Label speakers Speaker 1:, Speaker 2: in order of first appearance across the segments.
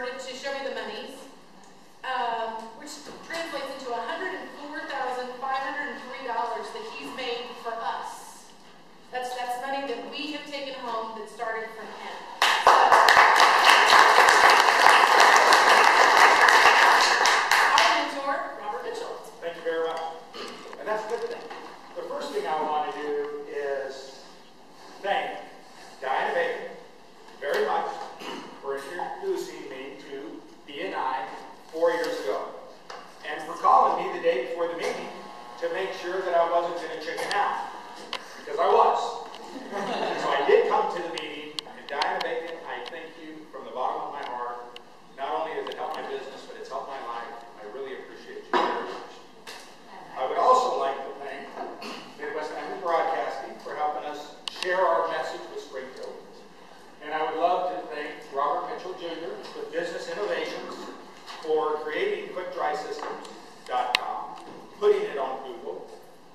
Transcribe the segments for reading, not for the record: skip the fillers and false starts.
Speaker 1: started to show me the monies, which translates into $104,503 that he's made for us. That's money that we have taken home that started from him. Our mentor, Robert Mitchell.
Speaker 2: Thank you very much. And that's a good thing. The first thing I want to do is thank Diana Bacon very much for introducing me to B&I 4 years ago, and for calling me the day before the meeting to make sure that I wasn't going to chicken out, because I was. So I did come to the meeting, and Diana Bacon, I thank you from the bottom of my heart. Not only has it helped my business, but it's helped my life. I really appreciate you very much. I would also like to thank Midwest Family Broadcasting for helping us share our message with Springfield. And I would love to thank Robert Mitchell Jr. with Business Innovations for creating QuickDrySystems.com, putting it on Google,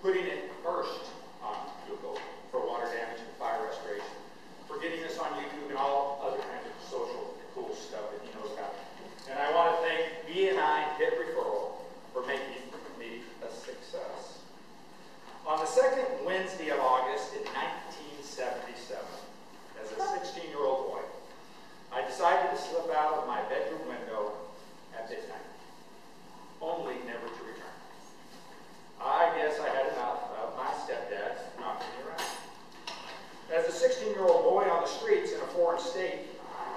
Speaker 2: putting it first on Google for water damage and fire restoration, for getting us on YouTube and all other kinds of social cool stuff that he knows about. And I want to thank B&I Hit Referral for making me a success. On the second Wednesday of August in 1977, as a 16-year-old boy, I decided to slip out of my bedroom window at midnight, only never to return. I guess I had enough of my stepdad knocking me around. As a 16-year-old boy on the streets in a foreign state,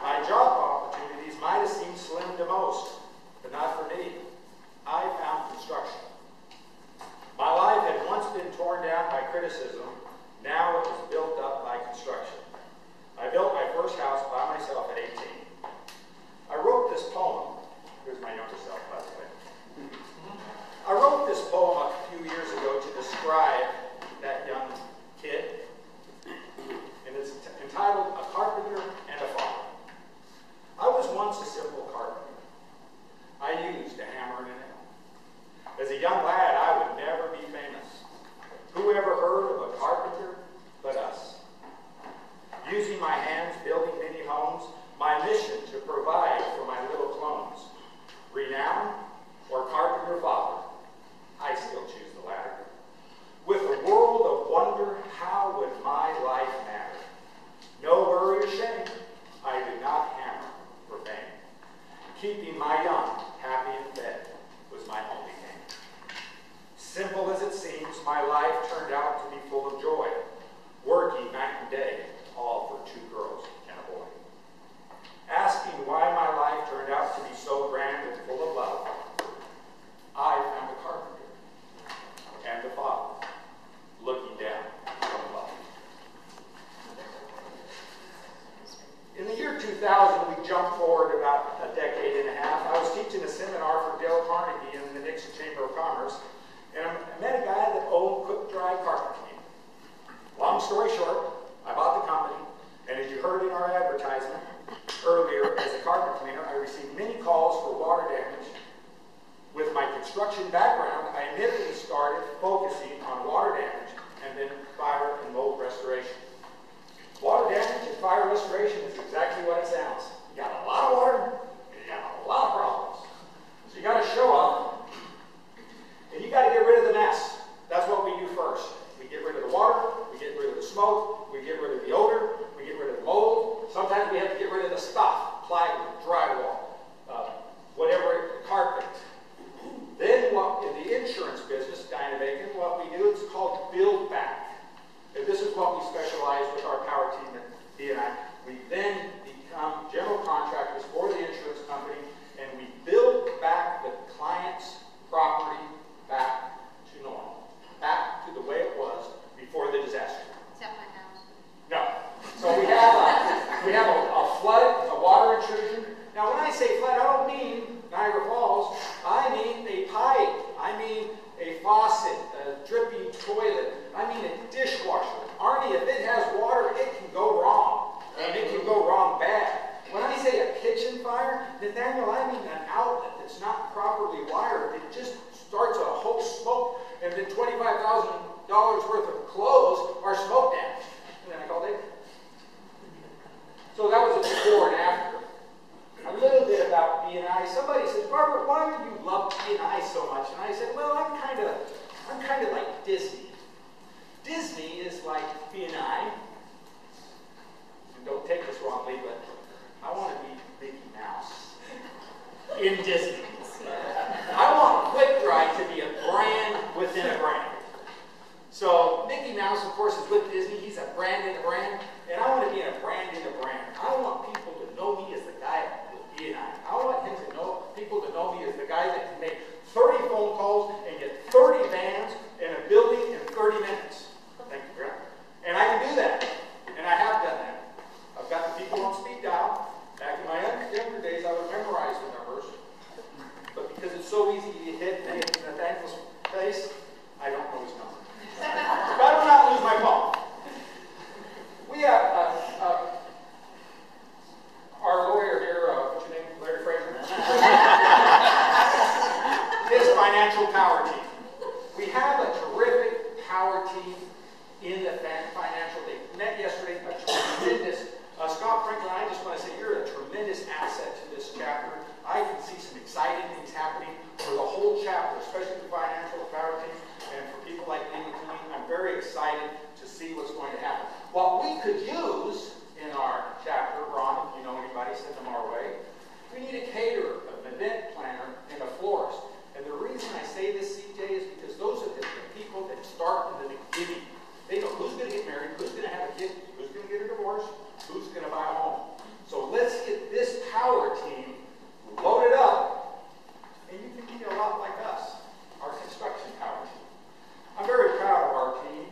Speaker 2: my job opportunities might have seemed slim to most, but not for me. I found construction. My life had once been torn down by criticism. Now it was built up by construction. I built my first house by myself at 18. I wrote this poem. Here's my younger self, by the way. I wrote this poem a few years ago to describe that young kid, and it's entitled A Carpenter and a Father. I was once a simple carpenter. I used a hammer and a nail. As a young lad, I would never be famous. Who ever heard of a carpenter but us? Using my hands, building many homes, my mission to provide for my little clones. Renown or carpenter father? I still choose the latter. With a world of wonder, how would my life matter? No worry or shame, I do not hammer for fame. Keeping my young happy and fed was my only aim. Simple as it seems, my life turned out to be full of joy. Working night and day, all for 2 girls and a boy. Asking why my life turned out to be so grand and full of love, I found a carpenter and a father looking down from above. In the year 2000, we jumped forward about a decade and a half. I was teaching a seminar for Dale Carnegie in the Nixon Chamber of Commerce, and I met a guy that owned Kwik Carpet Cleaning. Long story short, I bought the company, and as you heard in our advertisement earlier, as a carpet cleaner, I received many calls for water damage. With my construction background, I immediately started focusing on water damage and then fire and mold restoration. Water damage and fire restoration is exactly what it sounds. You got a lot of water, and you got a lot of problems. So you got to show up, and you got to get rid of the mess. That's what we do first. We get rid of the water, we get rid of the smoke, we get rid of the odor, we get rid of the mold. Sometimes we have to get rid of the stuff, plywood, drywall, whatever, carpet. Then in the insurance business, Diana Bacon, what we do, it's called build back. And this is what we specialize with our power team at B&I. We then become general contractors for the insurance company, and we build back the client's property back to normal, back to the way it was before the disaster.
Speaker 1: Except my house.
Speaker 2: No. So we have a flood, a water intrusion. Now, when I say flood, I don't mean Niagara Falls. I mean a pipe. I mean a faucet, a dripping toilet. I mean a dishwasher. Arnie, if it has water, it can go wrong. And it can go wrong bad. When I say a kitchen fire, Nathaniel, I mean an outlet that's not properly wired. It just starts a whole smoke, and then $25,000 worth of clothes are smoke damage. And then I called David. So that was a before and after. A little bit about in Disney. I want Kwik to be a brand within a brand. So Mickey Mouse, of course, is with Disney. He's a brand in a brand. And I want to be a brand in a brand. I want people to know me as the guy with B&I. I want people to know me as the guy that can make 30 phone calls and get 30 vans in a building in 30 minutes. Thank you, Grant. And I can do that. And I have done that. I've got the people on speed dial. Back in my younger days, I would memorize the numbers. But because it's so easy to hit Nathaniel's face, I don't know his number. But I do not lose my phone. We have our lawyer here, what's your name? Larry Fraser? His financial power team. We have a terrific power team in the financial. They met yesterday, a tremendous. Scott Franklin, I just want to say you're a tremendous asset to this chapter. I can see some exciting things happening for the whole chapter, especially the financial power team, and for people like Lee McLean. I'm very excited to see what's going to happen. What we could use in our chapter, Ron, if you know anybody, send them our way. We need a caterer, an event planner, and a florist. And the reason I say this, CJ, is because those are the people that start in the beginning. They know who's going to get married, who's going to have a kid, who's going to get a divorce, who's going to buy a home. So let's get this power team loaded up, and you can be a lot like us, our construction power team. I'm very proud of our team.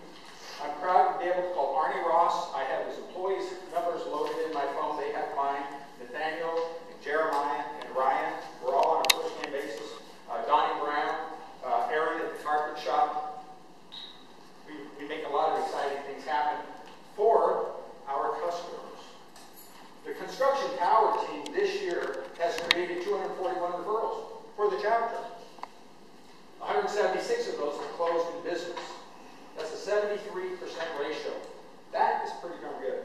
Speaker 2: I'm proud to be able to call Arnie Ross. I have his employees' numbers loaded in my phone. They have mine. Nathaniel and Jeremiah and Ryan. We're all on a first-name basis. Donnie Brown, Aaron at the carpet shop. We make a lot of exciting things happen for our customers. The construction power team this year has created 241 referrals for the chapter. 176 of those are closed in business. That's a 73% ratio. That is pretty darn good.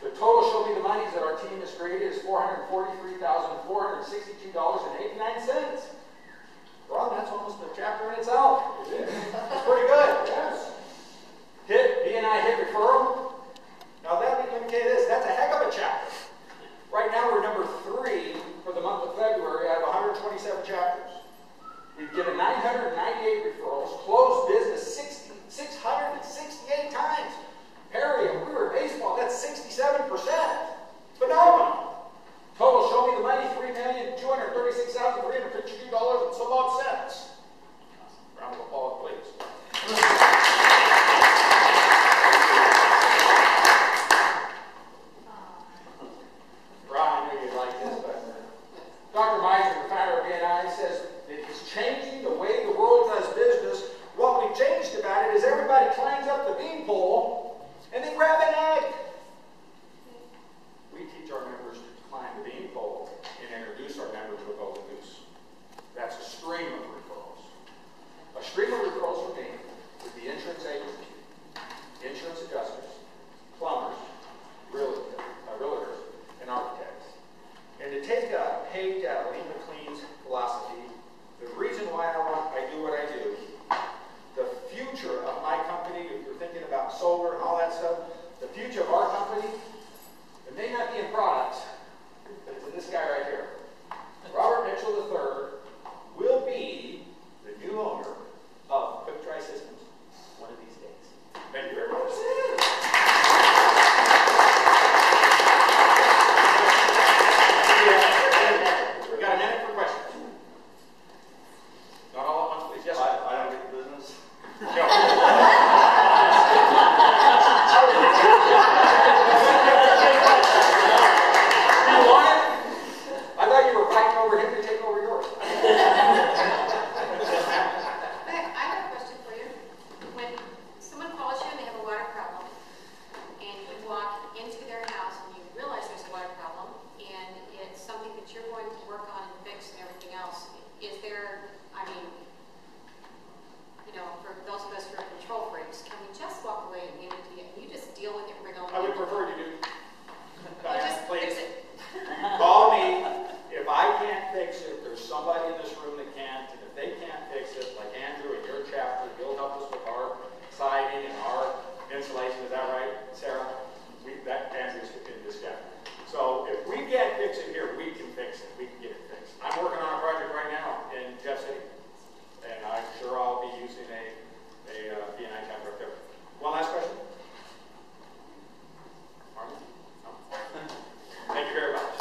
Speaker 2: The total show me the monies that our team has created is $443,462.89. Ron, that's almost a chapter in itself. That's pretty good. Yes. B&I hit referral. Now let me tell you this, that's a heck of a chapter. Right now we're number 3 for the month of February out of 127 chapters. We've given 998 referrals, closed business 668 times. Harry, if we were baseball, that's 67%. Phenomenal. Total show me the money, $3,236,352 and some odd cents. Round of applause, please. Ron, I knew you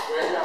Speaker 2: Great job.